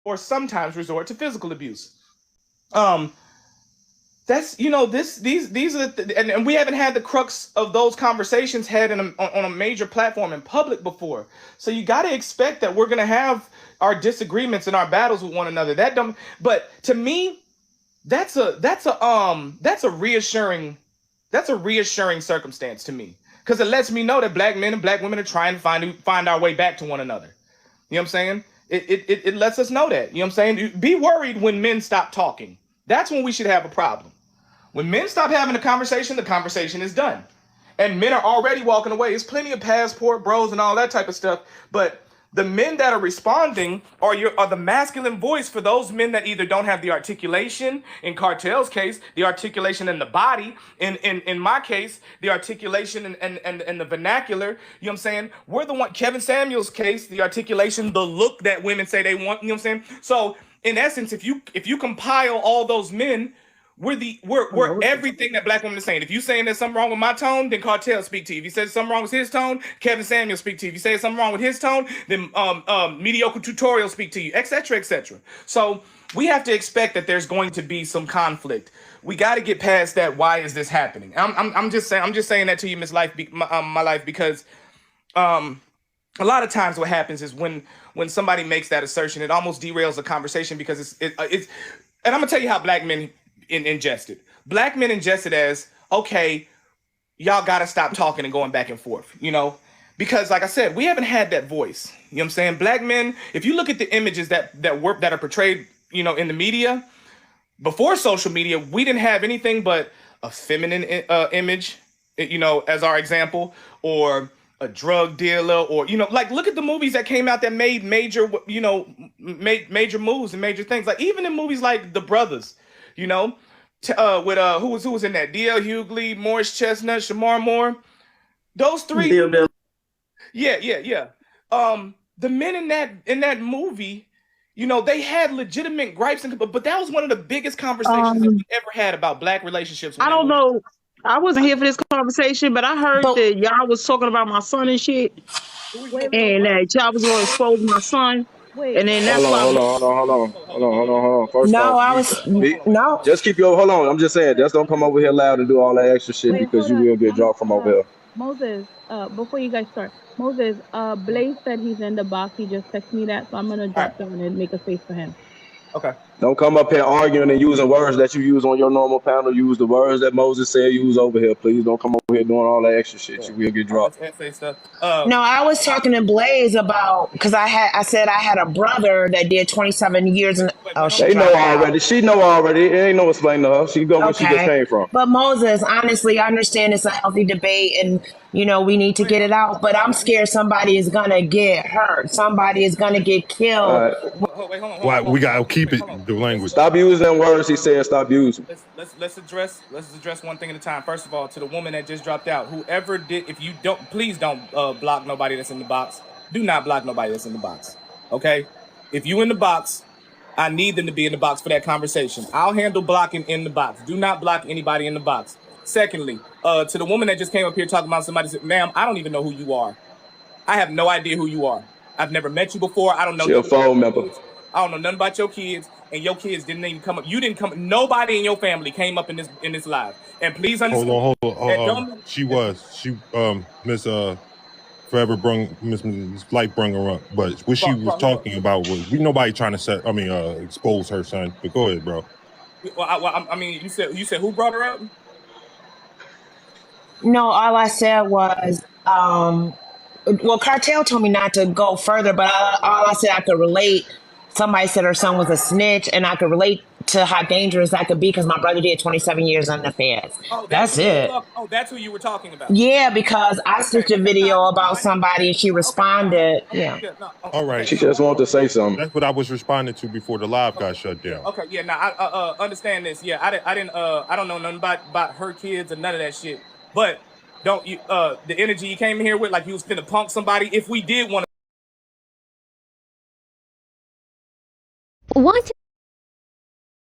or sometimes resort to physical abuse. Um, that's you know this these are and we haven't had the crux of those conversations had on a major platform in public before. So you got to expect that we're gonna have our disagreements and our battles with one another. That don't. But to me, that's a reassuring circumstance to me, because it lets me know that black men and black women are trying to find our way back to one another. You know what I'm saying? It lets us know that. You know what I'm saying? Be worried when men stop talking. That's when we should have a problem. When men stop having the conversation is done. And men are already walking away. There's plenty of passport bros and all that type of stuff. But the men that are responding are the masculine voice for those men that either don't have the articulation, in Cartel's case, the articulation in the body, in my case, the articulation and the vernacular. You know what I'm saying? We're the one, Kevin Samuels' case, the articulation, the look that women say they want. You know what I'm saying? So in essence, if you compile all those men, we're everything that black women are saying. If you saying there's something wrong with my tone, then Cartel speak to you. If you say something wrong with his tone, Kevin Samuel speak to you. If you say something wrong with his tone, then Mediocre Tutorial speak to you, etc., etc. So we have to expect that there's going to be some conflict. We got to get past that. Why is this happening? I'm just saying that to you, Miss Life, my life, because a lot of times what happens is when somebody makes that assertion, it almost derails the conversation, because it's and I'm gonna tell you how black men ingest it. Black men ingest it as, okay, y'all gotta stop talking and going back and forth, because like I said, we haven't had that voice. You know what I'm saying? Black men, if you look at the images that are portrayed, in the media, before social media, we didn't have anything but a feminine image, as our example, or a drug dealer, or like, look at the movies that came out that made major, major moves and major things. Like even in movies like The Brothers, with who was in that? D.L. Hughley, Morris Chestnut, Shamar Moore. Those three. Yeah. The men in that movie, they had legitimate gripes, but that was one of the biggest conversations that we ever had about black relationships. I don't know. I wasn't here for this conversation, but I heard that y'all was talking about my son and shit, and that y'all was going to expose my son. And then that's why. Hold on. First No, off, no. just keep your hold on. I'm just saying, just don't come over here loud and do all that extra shit, because you will get dropped from over here. Moses, before you guys start, Moses, Blaze said he's in the box. He just texted me that, so I'm gonna drop down and make a space for him. Okay. Don't come up here arguing and using words that you use on your normal panel. Use the words that Moses said use over here. Please don't come over here doing all that extra shit. You will get dropped. No, I was talking to Blaze about, because I said I had a brother that did 27 years in. They know already. She know already. It ain't no explaining to her. She go where she just came from. But Moses, honestly, I understand it's a healthy debate, and we need to get it out. But I'm scared somebody is gonna get hurt. Somebody is gonna get killed. Wait, hold on. Why we gotta keep it the language? Stop using them words he said. Stop using. Let's address one thing at a time. First of all, to the woman that just dropped out, whoever did, if you don't, please don't block nobody that's in the box. Do not block nobody that's in the box. Okay? If you in the box, I need them to be in the box for that conversation. I'll handle blocking in the box. Do not block anybody in the box. Secondly, to the woman that just came up here talking about somebody, said, ma'am, I don't even know who you are. I have no idea who you are. I've never met you before. I don't know. Your phone number. I don't know nothing about your kids, and your kids didn't even come up. You didn't come. Nobody in your family came up in this live. And please understand. Hold on. She Miss Forever brung Miss Light brung her up, but what she was talking about was nobody trying to expose her son. But go ahead, bro. Well, I mean, you said who brought her up? No, all I said was, well, Cartel told me not to go further, but all I said I could relate. Somebody said her son was a snitch, and I could relate to how dangerous that could be, because my brother did 27 years in the feds. That's it. That's who you were talking about. Yeah, because I stitched a video about somebody and she responded. Yeah. All right. She just wanted to say something. That's what I was responding to before the live got shut down. Okay. Yeah. Now I understand this. Yeah. I don't know nothing about her kids or none of that shit. But don't you the energy you came in here with, like you was finna punk somebody. If we did want to